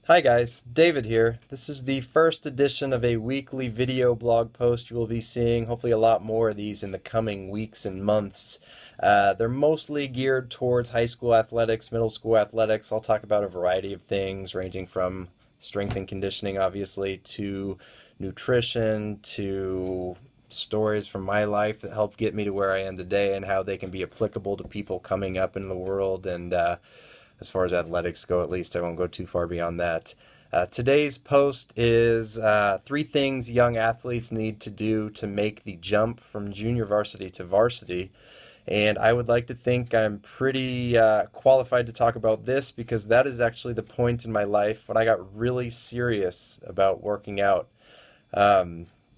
Hi guys, David here. This is the first edition of a weekly video blog post. You will be seeing hopefully a lot more of these in the coming weeks and months. They're mostly geared towards high school athletics, middle school athletics. I'll talk about a variety of things ranging from strength and conditioning, obviously, to nutrition, to stories from my life that helped get me to where I am today and how they can be applicable to people coming up in the world and as far as athletics go, at least. I won't go too far beyond that. Today's post is three things young athletes need to do to make the jump from junior varsity to varsity. And I would like to think I'm pretty qualified to talk about this because that is actually the point in my life when I got really serious about working out.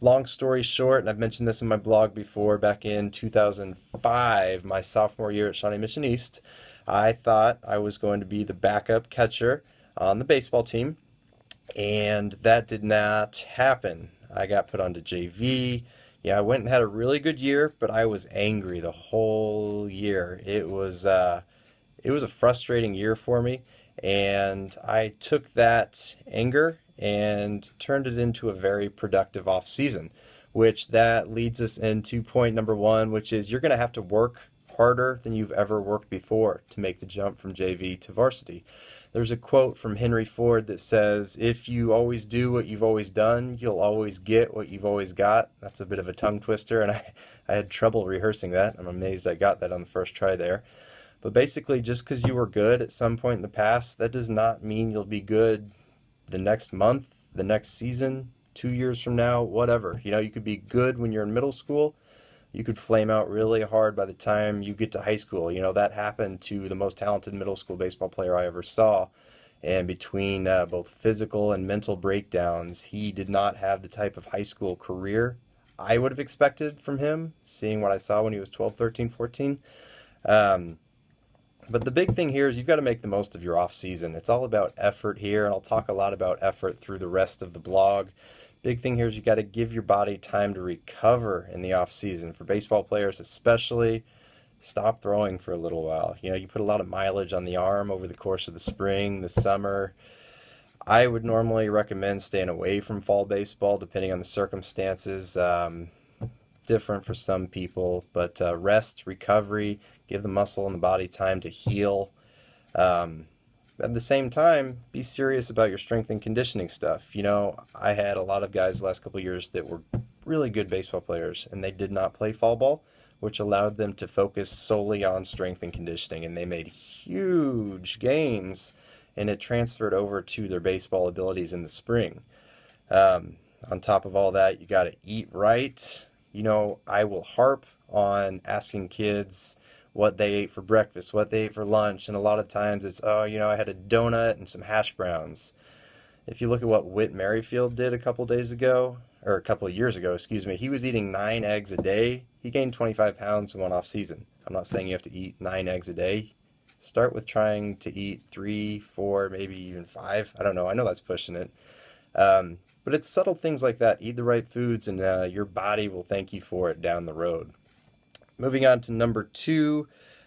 Long story short, and I've mentioned this in my blog before, back in 2005, my sophomore year at Shawnee Mission East, I thought I was going to be the backup catcher on the baseball team, and that did not happen. I got put onto JV. Yeah, I went and had a really good year, but I was angry the whole year. It was a frustrating year for me, and I took that anger and turned it into a very productive off season, which that leads us into point number one, which is you're going to have to work harder than you've ever worked before to make the jump from JV to varsity. There's a quote from Henry Ford that says, if you always do what you've always done, you'll always get what you've always got. That's a bit of a tongue twister, and I had trouble rehearsing that. I'm amazed I got that on the first try there. But basically, just because you were good at some point in the past, that does not mean you'll be good the next month, the next season, 2 years from now, whatever. You could be good when you're in middle school. You could flame out really hard by the time you get to high school. That happened to the most talented middle school baseball player I ever saw. And between both physical and mental breakdowns, he did not have the type of high school career I would have expected from him, seeing what I saw when he was 12, 13, 14. Um, but the big thing here is you've got to make the most of your off season. It's all about effort here, and I'll talk a lot about effort through the rest of the blog. Big thing here is you got to give your body time to recover in the off season. For baseball players especially, stop throwing for a little while. You put a lot of mileage on the arm over the course of the spring, the summer. I would normally recommend staying away from fall baseball depending on the circumstances. Different for some people, but rest, recovery, give the muscle and the body time to heal. Um, at the same time, be serious about your strength and conditioning stuff. I had a lot of guys the last couple of years that were really good baseball players, and they did not play fall ball, which allowed them to focus solely on strength and conditioning, and they made huge gains, and it transferred over to their baseball abilities in the spring. On top of all that, you got to eat right. I will harp on asking kids what they ate for breakfast, what they ate for lunch, and a lot of times it's, oh, I had a donut and some hash browns. If you look at what Whit Merrifield did a couple days ago, or a couple of years ago, excuse me, he was eating 9 eggs a day. He gained 25 pounds in one off season. I'm not saying you have to eat 9 eggs a day. Start with trying to eat 3, 4, maybe even 5. I don't know. I know that's pushing it. But it's subtle things like that. Eat the right foods, and your body will thank you for it down the road. Moving on to number two,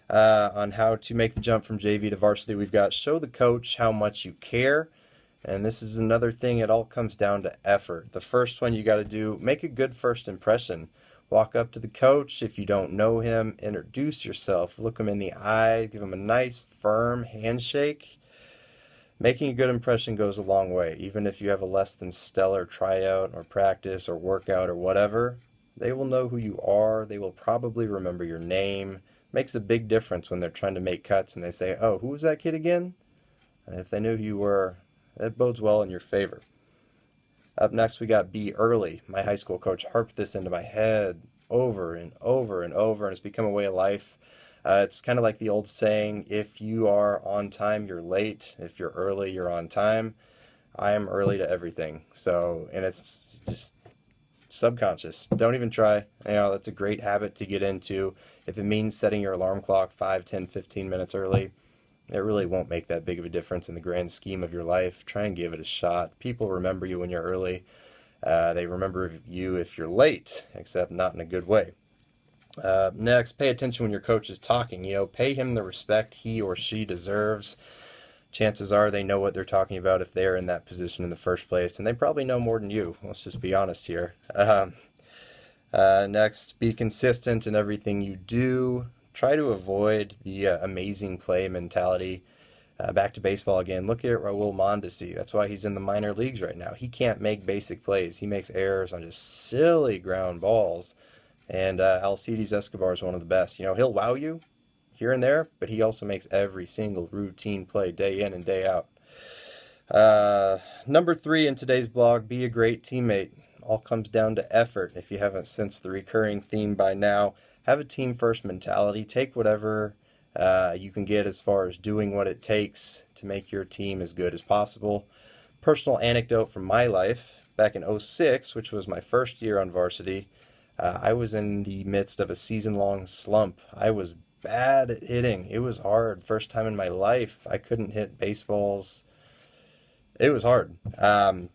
on how to make the jump from JV to varsity, we've got show the coach how much you care. And this is another thing, it all comes down to effort. The first one you got to do, make a good first impression. Walk up to the coach. If you don't know him, introduce yourself. Look him in the eye. Give him a nice, firm handshake. Making a good impression goes a long way. Even if you have a less than stellar tryout or practice or workout or whatever, they will know who you are. They will probably remember your name. Makes a big difference when they're trying to make cuts and they say, oh, who was that kid again? And if they knew who you were, that bodes well in your favor. Up next, we got be early. My high school coach harped this into my head over and over and over, and it's become a way of life. It's kind of like the old saying, if you are on time, you're late. If you're early, you're on time. I am early to everything. And it's just subconscious. Don't even try. That's a great habit to get into. If it means setting your alarm clock 5, 10, 15 minutes early, it really won't make that big of a difference in the grand scheme of your life. Try and give it a shot. People remember you when you're early. They remember you if you're late, except not in a good way. Next, pay attention when your coach is talking. Pay him the respect he or she deserves. chances are they know what they're talking about if they're in that position in the first place, and they probably know more than you. Let's just be honest here. Next, be consistent in everything you do. Try to avoid the amazing play mentality. Back to baseball again. Look at Raul Mondesi. That's why he's in the minor leagues right now. He can't make basic plays. He makes errors on just silly ground balls. And Alcides Escobar is one of the best. You know, he'll wow you here and there, but he also makes every single routine play day in and day out. Number 3 in today's blog, be a great teammate. All comes down to effort. If you haven't sensed the recurring theme by now, have a team first mentality. Take whatever you can get as far as doing what it takes to make your team as good as possible. Personal anecdote from my life, back in '06, which was my first year on varsity, I was in the midst of a season-long slump. I was bad at hitting. It was hard. First time in my life, I couldn't hit baseballs. It was hard.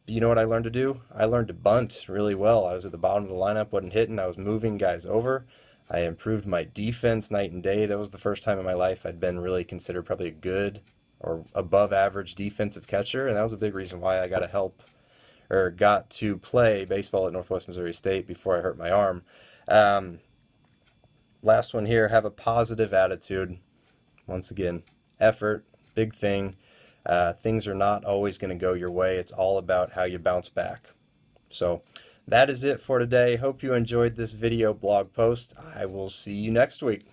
You know what I learned to do? I learned to bunt really well. I was at the bottom of the lineup, wasn't hitting. I was moving guys over. I improved my defense night and day. That was the first time in my life I'd been really considered probably a good or above average defensive catcher, and that was a big reason why I got to play baseball at Northwest Missouri State before I hurt my arm. Last one here, have a positive attitude. Once again, effort, big thing. Things are not always going to go your way. It's all about how you bounce back. So that is it for today. Hope you enjoyed this video blog post. I will see you next week.